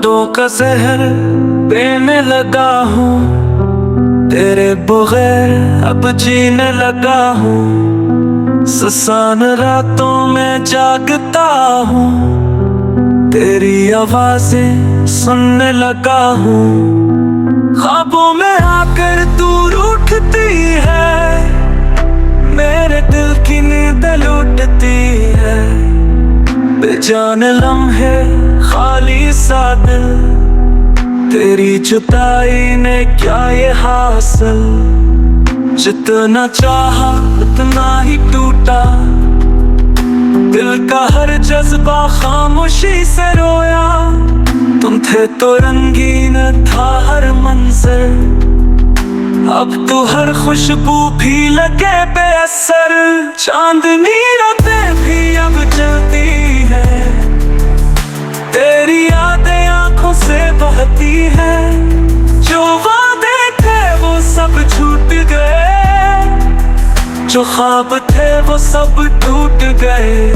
यादों का जहर पीने लगा हूँ, तेरे बगैर अब जीने लगा हूँ। सुसान रातों में जागता हूँ, तेरी आवाजें सुनने लगा हूँ। ख्वाबों में आकर दूर उठती है, मेरे दिल की नींद लुटती है। बेजान लम्हे खाली सा दिल, तेरी जुदाई ने क्या ये हासिल। जितना चाहा उतना ही टूटा, दिल का हर जज्बा खामोशी से रोया। तुम थे तो रंगीन था हर मंजर, अब तो हर खुशबू भी लगे बेअसर। चांदनी रातें भी अब जलती है, तेरी यादें आंखों से बहती है। जो वादे थे वो सब छूट गए, जो ख्वाब थे वो सब टूट गए।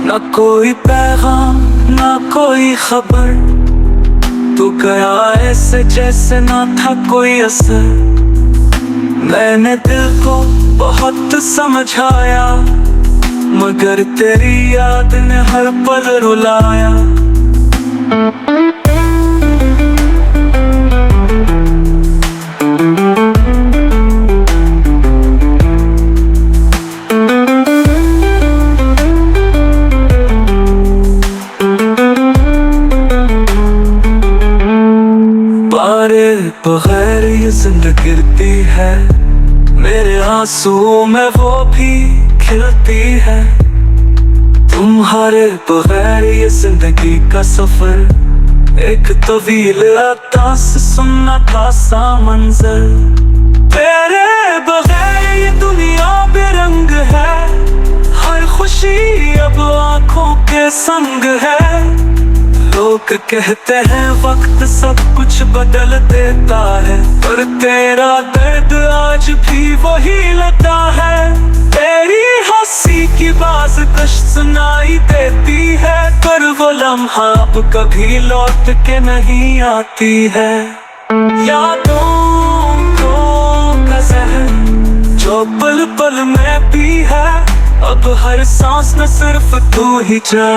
ना कोई पैगाम ना कोई खबर, तू गया ऐसे जैसे ना था कोई असर। मैंने दिल को बहुत समझाया, मगर तेरी याद ने हर पल रुलाया। बारे बगैर ये जिंदगी गिरती है, मेरे आंसू में वो भी खिलती है। तुम्हारे बगैर ये जिंदगी का सफर एक तवील अरदास सुनना था सा मंजर। तेरे बगैर ये दुनिया बेरंग है, हर खुशी अब आंखों के संग है। लोग कहते हैं वक्त सब कुछ बदल देता है, पर तेरा दर्द आज भी वही लगता है। तेरी हंसी की बात कश सुनाई देती है, पर वो लम्हा अब कभी लौट के नहीं आती है। यादों का जहर जो पल पल में भी है, अब हर सांस न सिर्फ तू ही जा।